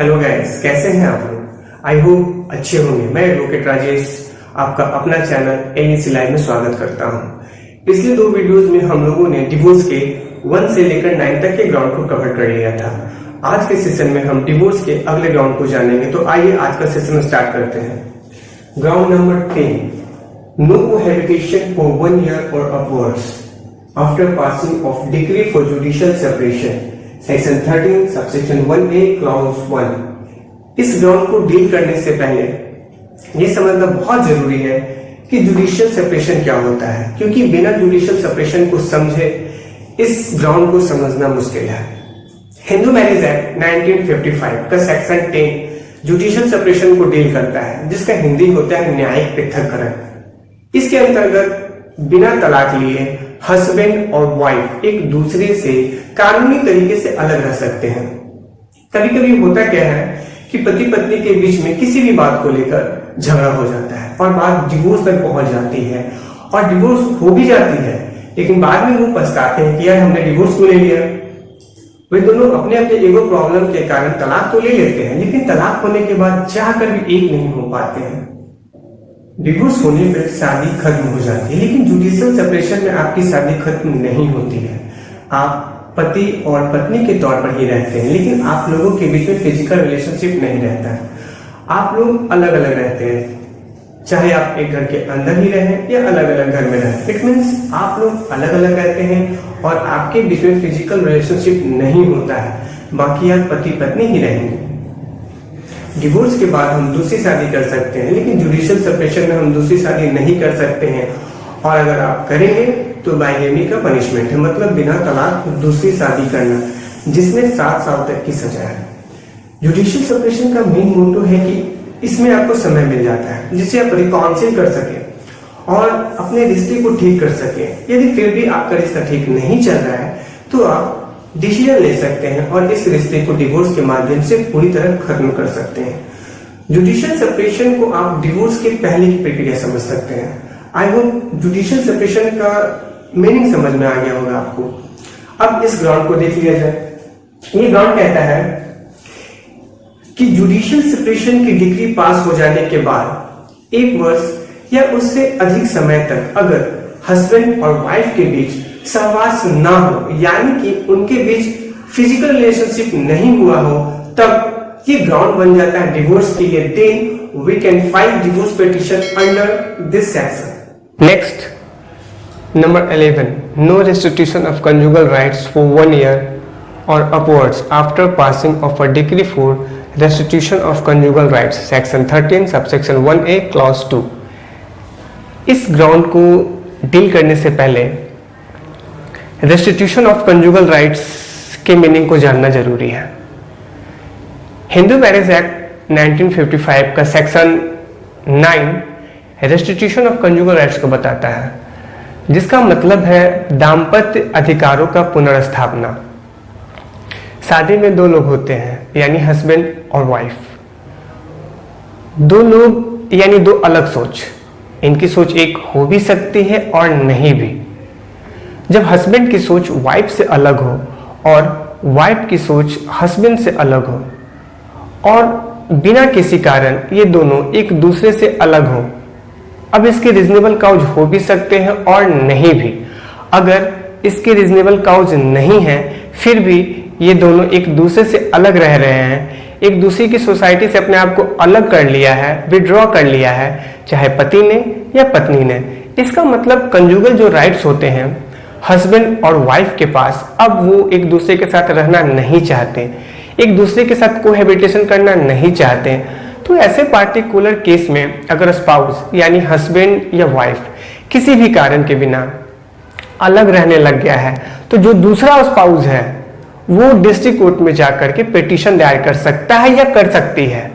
Hello guys, कैसे हैं आप लोग? आई होप अच्छे होंगे। मैं एडवोकेट राजेश आपका अपना चैनल एनईसी लाइव में स्वागत करता हूं। पिछले 2 वीडियोस में हम लोगों ने डिवोर्स के 1 से लेकर 9 तक के ग्राउंड को कवर कर लिया था। आज के सेशन में हम डिवोर्स के अगले ग्राउंड को जानेंगे। तो आइए आज का सेशन स्टार्ट करते हैं। Ground number 10, no cohabitation for 1 year or upwards after passing of decree for judicial separation, section 13 subsection 1A clause 1। इस ग्राउंड को डील करने से पहले यह समझना बहुत जरूरी है कि जुडिशियल सेपरेशन क्या होता है, क्योंकि बिना जुडिशियल सेपरेशन को समझे इस ग्राउंड को समझना मुश्किल है। हिंदू मैरिज एक्ट 1955 का सेक्शन 10 जुडिशियल सेपरेशन को डील करता है, जिसका हिंदी होता है न्यायिक पृथक्करण। इसके अंतर्गत बिना तलाक लिए हस्बैंड और वाइफ एक दूसरे से कानूनी तरीके से अलग रह सकते हैं। कभी कभी होता क्या है कि पति पत्नी के बीच में किसी भी बात को लेकर झगड़ा हो जाता है और बात डिवोर्स तक पहुंच जाती है और डिवोर्स हो भी जाती है, लेकिन बाद में वो पछताते हैं कि यार हमने डिवोर्स क्यों ले लिया। वे दोनों अपने अपने ईगो प्रॉब्लम के कारण तलाक तो ले लेते हैं, लेकिन तलाक होने के बाद चाहकर भी एक नहीं हो पाते हैं। डिवोर्स होने पर शादी खत्म हो जाती है, लेकिन जुडिशियल सेपरेशन में आपकी शादी खत्म नहीं होती है। आप पति और पत्नी के तौर पर ही रहते हैं, लेकिन आप लोगों के बीच में फिजिकल रिलेशनशिप नहीं रहता है। आप लोग अलग अलग रहते हैं, चाहे आप एक घर के अंदर ही रहें या अलग अलग घर में रहें। इट मीन्स आप लोग अलग अलग रहते हैं और आपके बीच में फिजिकल रिलेशनशिप नहीं होता है, बाकी आप पति पत्नी ही रहेंगे। डिवोर्स के बाद हम दूसरी शादी कर सकते हैं, लेकिन जुडिशियल सेपरेशन में हम दूसरी शादी नहीं कर सकते हैं, और अगर आप करेंगे तो बाइगेमी का पनिशमेंट है, मतलब बिना तलाक दूसरी शादी करना, जिसमें 7 साल तक की सजा है। जुडिशियल सेपरेशन का मेन मोटो है कि इसमें आपको समय मिल जाता है जिससे आप रिकॉन्सिल कर सके और अपने रिश्ते को ठीक कर सके। यदि फिर भी आपका रिश्ता ठीक नहीं चल रहा है तो आप डिसीजन ले सकते हैं और इस रिश्ते को डिवोर्स के माध्यम से पूरी तरह खत्म कर सकते हैं। जुडिशियल सेपरेशन को आप डिवोर्स के पहले की प्रक्रिया समझ सकते हैं। आई होप जुडिशियल सेपरेशन का मीनिंग समझ में आ गया होगा आपको। अब इस ग्राउंड को देख लिया जाए। ये ग्राउंड कहता है कि जुडिशियल सेपरेशन की डिग्री पास हो जाने के बाद 1 वर्ष या उससे अधिक समय तक अगर हस्बैंड और वाइफ के बीच सहवास ना हो, यानी कि उनके बीच फिजिकल रिलेशनशिप नहीं हुआ हो, तब ये ग्राउंड बन जाता है डिवोर्स के लिए। Then we can file divorce petition under this section. Next, number 11, no restitution of conjugal rights for 1 year or upwards after passing of a decree for restitution of conjugal rights, section 13 subsection 1A clause 2। इस ground को deal करने से पहले restitution of conjugal rights के meaning को जानना जरूरी है। हिंदू मैरिज एक्ट 1955 का section 9 restitution of conjugal rights को बताता है, जिसका मतलब है दाम्पत्य अधिकारों का पुनर्स्थापना। शादी में 2 लोग होते हैं, यानी हस्बैंड और वाइफ। 2 लोग यानी 2 अलग सोच। इनकी सोच एक हो भी सकती है और नहीं भी। जब हस्बैंड की सोच वाइफ से अलग हो और वाइफ की सोच हस्बैंड से अलग हो और बिना किसी कारण ये दोनों एक दूसरे से अलग हो, अब इसके रीजनेबल काउज हो भी सकते हैं और नहीं भी। अगर इसके रीजनेबल काउज नहीं है फिर भी ये दोनों एक दूसरे से अलग रह रहे हैं, एक दूसरे की सोसाइटी से अपने आप को अलग कर लिया है, विड्रॉ कर लिया है, चाहे पति ने या पत्नी ने, इसका मतलब कंजुगल जो राइट्स होते हैं हस्बैंड और वाइफ के पास, अब वो एक दूसरे के साथ रहना नहीं चाहते, एक दूसरे के साथ कोहैबिटेशन करना नहीं चाहते। तो ऐसे पार्टिकुलर केस में अगर स्पाउस यानी हस्बैंड या वाइफ किसी भी कारण के बिना अलग रहने लग गया है, तो जो दूसरा स्पाउस है वो डिस्ट्रिक्ट कोर्ट में जाकर के पिटीशन दायर कर सकता है या कर सकती है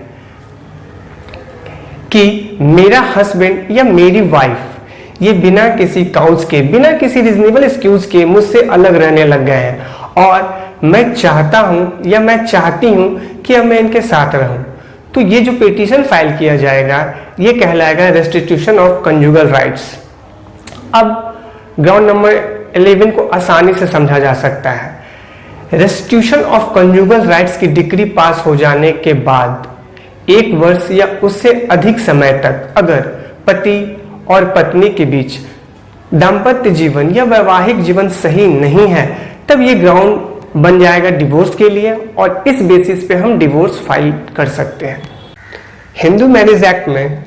कि मेरा हस्बैंड या मेरी वाइफ ये बिना किसी काउज के, बिना किसी रीजनेबल एक्सक्यूज के मुझसे अलग रहने लग गए हैं और मैं चाहता हूं या मैं चाहती हूं कि अब मैं इनके साथ रहूं। तो ये जो पिटीशन फाइल किया जाएगा ये कहलाएगा रेस्टिट्यूशन ऑफ कंजुगल राइट्स। अब ग्राउंड नंबर 11 को आसानी से समझा जा सकता है। रेस्टिट्यूशन ऑफ कंजुगल राइट्स की डिक्री पास हो जाने के बाद 1 वर्ष या उससे अधिक समय तक अगर पति और पत्नी के बीच दाम्पत्य जीवन या वैवाहिक जीवन सही नहीं है, तब ये ग्राउंड बन जाएगा डिवोर्स के लिए और इस बेसिस पे हम डिवोर्स फाइल कर सकते हैं। हिंदू मैरिज एक्ट में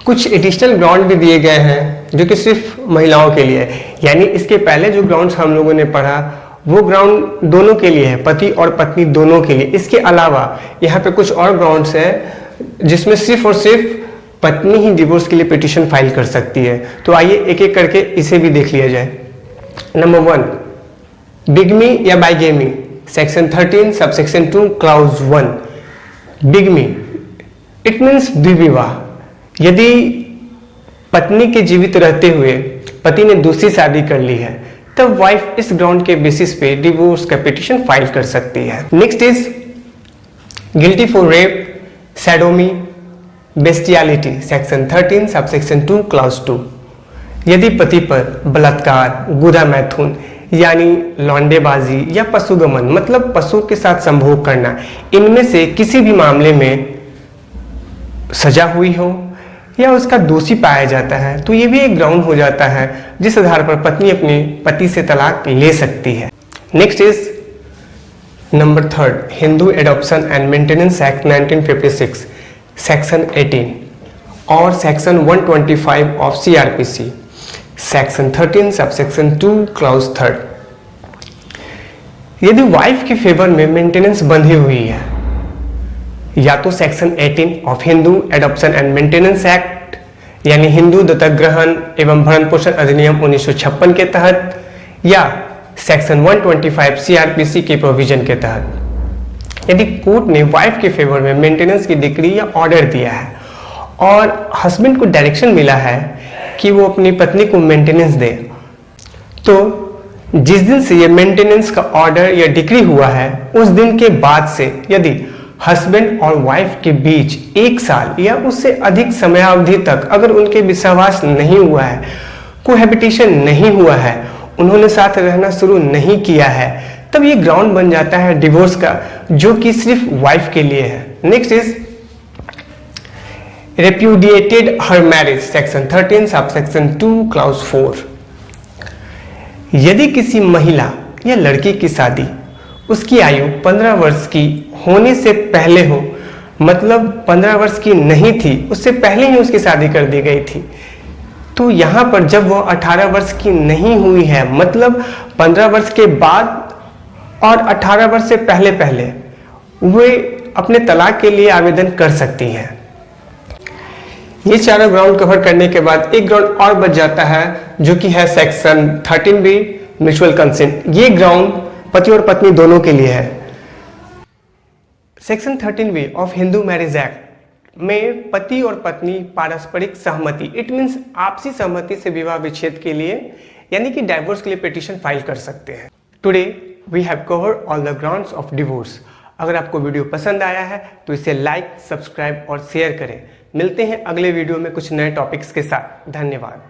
कुछ एडिशनल ग्राउंड भी दिए गए हैं जो कि सिर्फ महिलाओं के लिए है, यानी इसके पहले जो ग्राउंड्स हम लोगों ने पढ़ा वो ग्राउंड दोनों के लिए है, पति और पत्नी दोनों के लिए। इसके अलावा यहाँ पे कुछ और ग्राउंड्स हैं जिसमें सिर्फ और सिर्फ पत्नी ही डिवोर्स के लिए पिटीशन फाइल कर सकती है। तो आइए एक एक करके इसे भी देख लिया जाए। नंबर 1, बिगमी या bigamy, section 13 subsection 2 clause 1। Bigamy it means द्विविवाह। यदि पत्नी के जीवित रहते हुए पति ने दूसरी शादी कर ली है तब वाइफ इस ग्राउंड के बेसिस पे डिवोर्स का पिटीशन फाइल कर सकती है। Next is guilty for rape, sodomy, bestiality, section 13 subsection 2 clause 2। यदि पति पर बलात्कार, गुदा मैथुन यानी लौंडेबाजी या पशुगमन मतलब पशु के साथ संभोग करना, इनमें से किसी भी मामले में सजा हुई हो या उसका दोषी पाया जाता है तो ये भी एक ग्राउंड हो जाता है जिस आधार पर पत्नी अपने पति से तलाक ले सकती है। Next is number 3, Hindu adoption and maintenance act 1956, section 18 और section 125 of CrPC, section 13 subsection 2 clause 3। यदि वाइफ के फेवर में मेंटेनेंस बंधी हुई है या तो section 18 of Hindu adoption and maintenance act यानी हिंदू दत्तक ग्रहण एवं भरण पोषण अधिनियम 1956 के तहत या सेक्शन 125 सीआरपीसी के प्रोविजन के तहत। यदि कोर्ट ने वाइफ के फेवर में मेंटेनेंस की डिक्री या ऑर्डर दिया है और हस्बैंड को डायरेक्शन मिला है कि वो अपनी पत्नी को मेंटेनेंस दे, तो जिस दिन से ये मेंटेनेंस का ऑर्डर या डिक्री हुआ है उस दिन के बाद से यदि हस्बैंड और वाइफ के बीच 1 साल या उससे अधिक समयावधि तक अगर उनके विश्वास नहीं हुआ है, कोहैबिटेशन नहीं हुआ है, उन्होंने साथ रहना शुरू नहीं किया है, तब ये ग्राउंड बन जाता है डिवोर्स का जो कि सिर्फ वाइफ के लिए है। Next is repudiated her marriage, section 13 subsection 2 clause 4। यदि किसी महिला या लड़की की शादी उसकी आयु 15 वर्ष की होने से पहले हो, मतलब 15 वर्ष की नहीं थी, उससे पहले ही उसकी शादी कर दी गई थी, तो यहाँ पर जब वो 18 वर्ष की नहीं हुई है, मतलब 15 वर्ष के बाद और 18 वर्ष से पहले पहले वे अपने तलाक के लिए आवेदन कर सकती हैं। ये चारों ग्राउंड कवर करने के बाद एक ग्राउंड और बच जाता है जो कि है सेक्शन 13B म्यूचुअल कंसेंट। ये ग्राउंड पति और पत्नी दोनों के लिए है। Section 13B of Hindu marriage act में पति और पत्नी पारस्परिक सहमति, इट मीन्स आपसी सहमति से विवाह विच्छेद के लिए यानी कि डाइवोर्स के लिए पिटीशन फाइल कर सकते हैं। Today we have covered all the grounds of divorce. अगर आपको वीडियो पसंद आया है तो इसे लाइक, सब्सक्राइब और शेयर करें। मिलते हैं अगले वीडियो में कुछ नए टॉपिक्स के साथ। धन्यवाद।